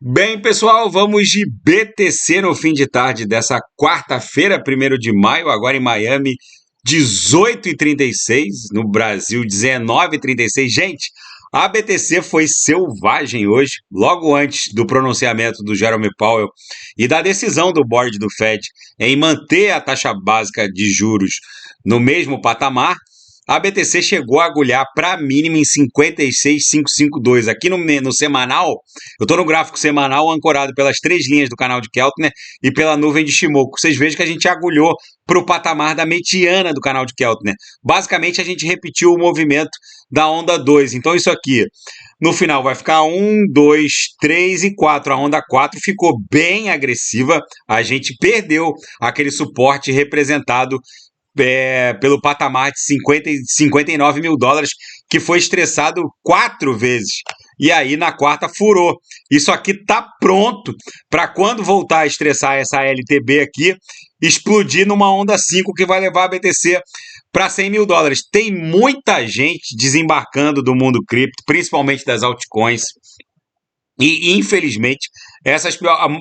Bem, pessoal, vamos de BTC no fim de tarde dessa quarta-feira, 1º de maio, agora em Miami, 18h36, no Brasil, 19h36. Gente, a BTC foi selvagem hoje, logo antes do pronunciamento do Jerome Powell e da decisão do board do Fed em manter a taxa básica de juros no mesmo patamar. A BTC chegou a agulhar para a mínima em 56,552. Aqui no semanal, eu estou no gráfico semanal ancorado pelas 3 linhas do canal de Keltner e pela nuvem de Shimoku. Vocês vejam que a gente agulhou para o patamar da mediana do canal de Keltner. Basicamente, a gente repetiu o movimento da onda 2. Então, isso aqui, no final, vai ficar 1, 2, 3 e 4. A onda 4 ficou bem agressiva. A gente perdeu aquele suporte representado pelo patamar de 59 mil dólares, que foi estressado 4 vezes. E aí, na quarta, furou. Isso aqui tá pronto para quando voltar a estressar essa LTB aqui, explodir numa onda 5 que vai levar a BTC para 100 mil dólares. Tem muita gente desembarcando do mundo cripto, principalmente das altcoins. E, infelizmente,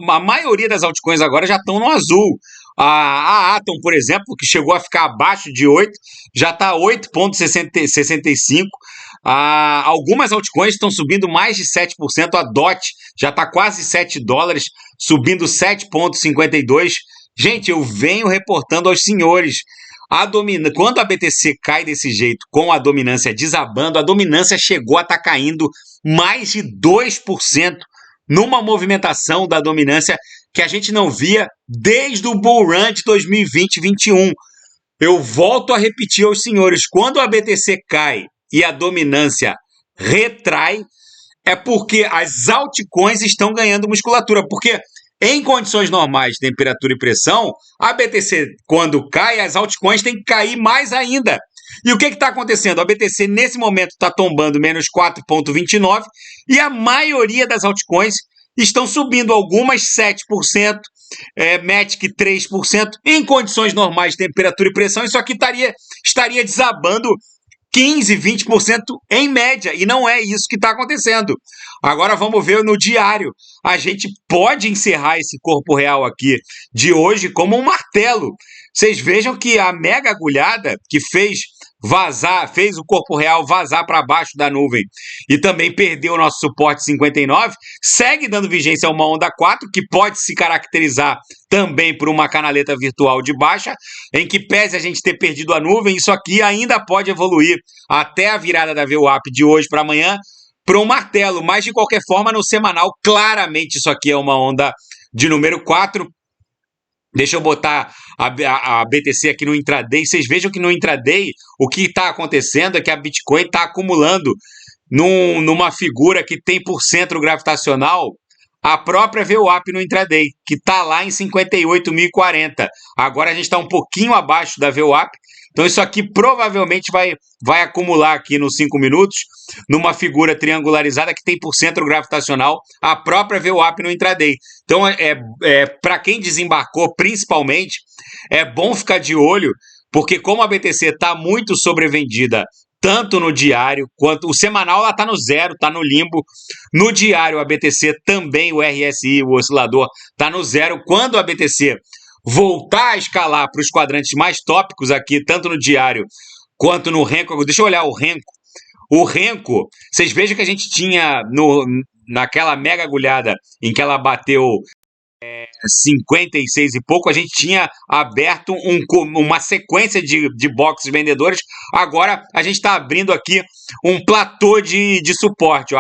a maioria das altcoins agora já estão no azul. A Atom, por exemplo, que chegou a ficar abaixo de 8, já está 8,65. Algumas altcoins estão subindo mais de 7%. A DOT já está quase 7 dólares, subindo 7,52. Gente, eu venho reportando aos senhores. Quando a BTC cai desse jeito, com a dominância desabando, a dominância chegou a estar caindo mais de 2% numa movimentação da dominância que a gente não via desde o Bull Run de 2020-21. Eu volto a repetir aos senhores, quando a BTC cai e a dominância retrai, é porque as altcoins estão ganhando musculatura, porque em condições normais de temperatura e pressão, a BTC, quando cai, as altcoins têm que cair mais ainda. E o que está acontecendo? A BTC, nesse momento, está tombando menos 4,29% e a maioria das altcoins estão subindo, algumas 7%, Matic 3%. Em condições normais de temperatura e pressão, isso aqui estaria desabando 15%, 20% em média, e não é isso que está acontecendo. Agora vamos ver no diário. A gente pode encerrar esse corpo real aqui de hoje como um martelo. Vocês vejam que a mega agulhada que fez o corpo real vazar para baixo da nuvem e também perdeu o nosso suporte 59, segue dando vigência a uma onda 4, que pode se caracterizar também por uma canaleta virtual de baixa, em que pese a gente ter perdido a nuvem, isso aqui ainda pode evoluir até a virada da VWAP de hoje para amanhã para um martelo, mas de qualquer forma no semanal, claramente isso aqui é uma onda de número 4. Deixa eu botar a BTC aqui no intraday. Vocês vejam que no intraday o que está acontecendo é que a Bitcoin está acumulando numa figura que tem por centro gravitacional a própria VWAP no intraday, que está lá em 58.040. Agora a gente está um pouquinho abaixo da VWAP. Então isso aqui provavelmente vai acumular aqui nos 5 minutos, numa figura triangularizada que tem por centro gravitacional a própria VWAP no intraday. Então, para quem desembarcou, principalmente, é bom ficar de olho, porque como a BTC está muito sobrevendida, tanto no diário quanto o semanal, ela está no zero, está no limbo. No diário, a BTC também, o RSI, o oscilador, está no zero. Quando a BTC voltar a escalar para os quadrantes mais tópicos aqui, tanto no diário quanto no Renko. Deixa eu olhar o Renko. O Renko, vocês vejam que a gente tinha naquela mega agulhada em que ela bateu 56 e pouco, a gente tinha aberto uma sequência de boxes vendedores. Agora a gente está abrindo aqui um platô de suporte.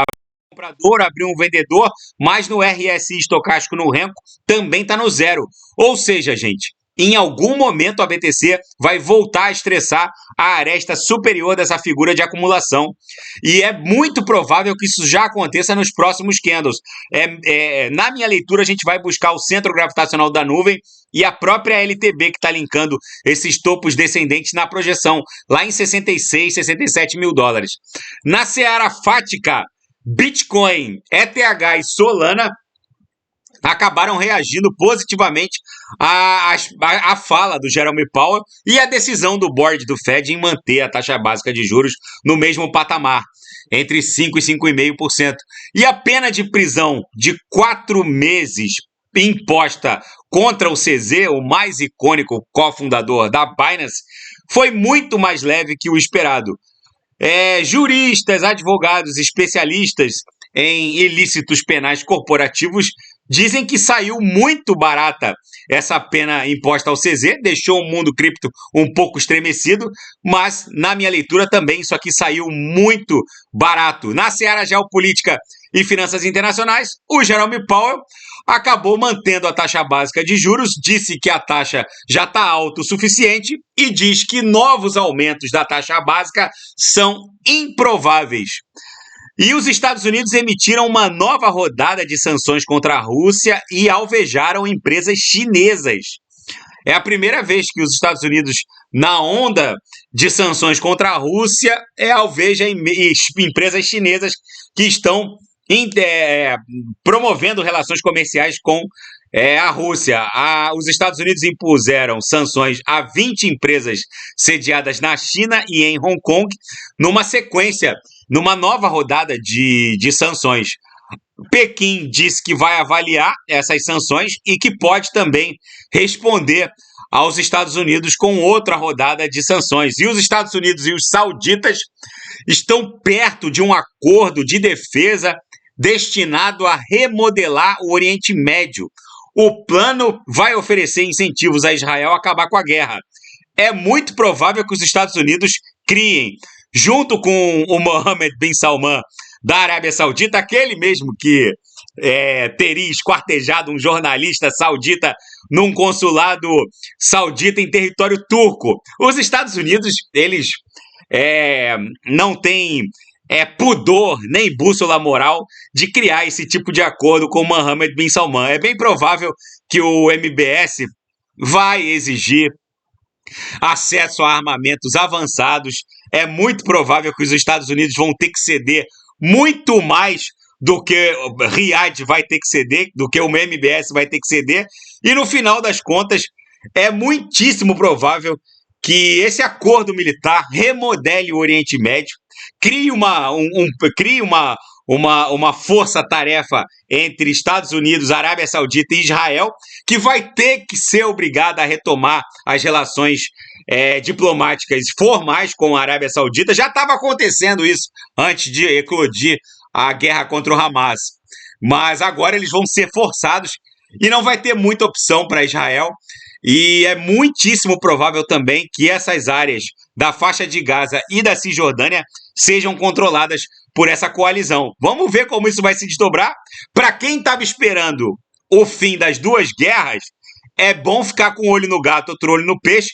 Comprador, abriu um vendedor, mas no RSI estocástico no Renko também está no zero. Ou seja, gente, em algum momento a BTC vai voltar a estressar a aresta superior dessa figura de acumulação. E é muito provável que isso já aconteça nos próximos candles. Na minha leitura, a gente vai buscar o centro gravitacional da nuvem e a própria LTB que está linkando esses topos descendentes na projeção, lá em 66, 67 mil dólares. Na seara fática, Bitcoin, ETH e Solana acabaram reagindo positivamente à fala do Jerome Powell e à decisão do board do Fed em manter a taxa básica de juros no mesmo patamar. entre 5% e 5,5%. E a pena de prisão de 4 meses imposta contra o CZ, o mais icônico cofundador da Binance, foi muito mais leve que o esperado. Juristas, advogados, especialistas em ilícitos penais corporativos dizem que saiu muito barata essa pena imposta ao CZ, deixou o mundo cripto um pouco estremecido, mas na minha leitura também isso aqui saiu muito barato. Na seara geopolítica e finanças internacionais, o Jerome Powell acabou mantendo a taxa básica de juros, disse que a taxa já está alta o suficiente e diz que novos aumentos da taxa básica são improváveis. E os Estados Unidos emitiram uma nova rodada de sanções contra a Rússia e alvejaram empresas chinesas. É a primeira vez que os Estados Unidos, na onda de sanções contra a Rússia, alveja empresas chinesas que estão promovendo relações comerciais com a Rússia. Os Estados Unidos impuseram sanções a 20 empresas sediadas na China e em Hong Kong, numa nova rodada de sanções. Pequim disse que vai avaliar essas sanções e que pode também responder aos Estados Unidos com outra rodada de sanções. E os Estados Unidos e os sauditas estão perto de um acordo de defesa destinado a remodelar o Oriente Médio. O plano vai oferecer incentivos a Israel a acabar com a guerra. É muito provável que os Estados Unidos criem, junto com o Mohammed bin Salman da Arábia Saudita, aquele mesmo que teria esquartejado um jornalista saudita num consulado saudita em território turco. Os Estados Unidos, eles não têm pudor nem bússola moral de criar esse tipo de acordo com o Mohammed bin Salman. É bem provável que o MBS vai exigir acesso a armamentos avançados. É muito provável que os Estados Unidos vão ter que ceder muito mais do que Riad vai ter que ceder, do que o MBS vai ter que ceder. E no final das contas, é muitíssimo provável que esse acordo militar remodele o Oriente Médio, crie uma força-tarefa entre Estados Unidos, Arábia Saudita e Israel, que vai ter que ser obrigada a retomar as relações diplomáticas formais com a Arábia Saudita. Já estava acontecendo isso antes de eclodir a guerra contra o Hamas. Mas agora eles vão ser forçados e não vai ter muita opção para Israel. E é muitíssimo provável também que essas áreas da faixa de Gaza e da Cisjordânia sejam controladas por essa coalizão. Vamos ver como isso vai se desdobrar. Para quem estava esperando o fim das duas guerras, é bom ficar com um olho no gato, outro olho no peixe,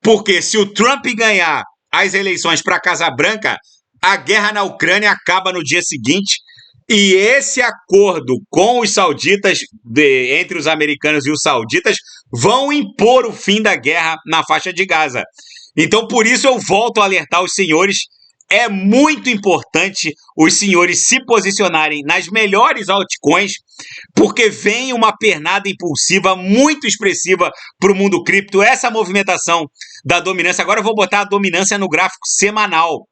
porque se o Trump ganhar as eleições para a Casa Branca, a guerra na Ucrânia acaba no dia seguinte. E esse acordo com os sauditas, entre os americanos e os sauditas, vão impor o fim da guerra na faixa de Gaza. Então, por isso eu volto a alertar os senhores. É muito importante os senhores se posicionarem nas melhores altcoins, porque vem uma pernada impulsiva muito expressiva para o mundo cripto. Essa movimentação da dominância, agora eu vou botar a dominância no gráfico semanal,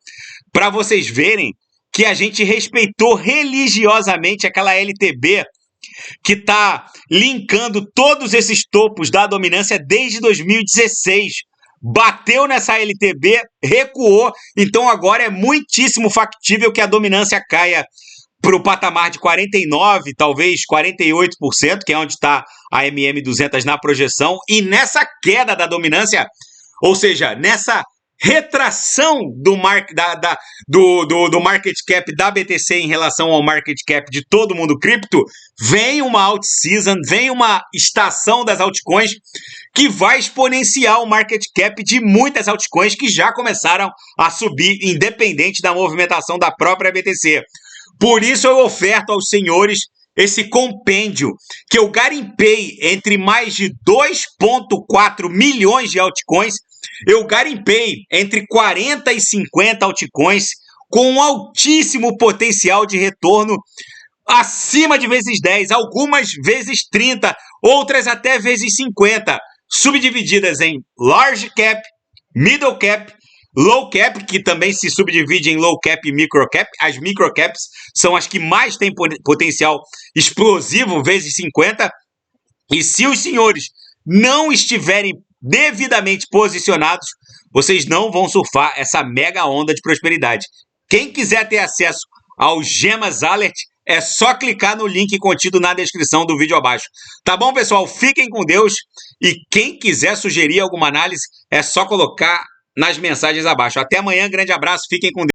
para vocês verem que a gente respeitou religiosamente aquela LTB que está linkando todos esses topos da dominância desde 2016. Bateu nessa LTB, recuou, então agora é muitíssimo factível que a dominância caia para o patamar de 49%, talvez 48%, que é onde está a MM200 na projeção, e nessa queda da dominância, ou seja, nessa retração do market cap da BTC em relação ao market cap de todo mundo cripto, vem uma alt season, vem uma estação das altcoins que vai exponenciar o market cap de muitas altcoins que já começaram a subir, independente da movimentação da própria BTC. Por isso eu oferto aos senhores esse compêndio que eu garimpei entre mais de 2,4 milhões de altcoins. Eu garimpei entre 40 e 50 altcoins com um altíssimo potencial de retorno acima de vezes 10, algumas vezes 30, outras até vezes 50, subdivididas em large cap, middle cap, low cap, que também se subdivide em low cap e micro cap. As micro caps são as que mais têm potencial explosivo, vezes 50. E se os senhores não estiverem devidamente posicionados, vocês não vão surfar essa mega onda de prosperidade. Quem quiser ter acesso ao Gemas Alert, é só clicar no link contido na descrição do vídeo abaixo. Tá bom, pessoal? Fiquem com Deus. E quem quiser sugerir alguma análise, é só colocar nas mensagens abaixo. Até amanhã, grande abraço, fiquem com Deus.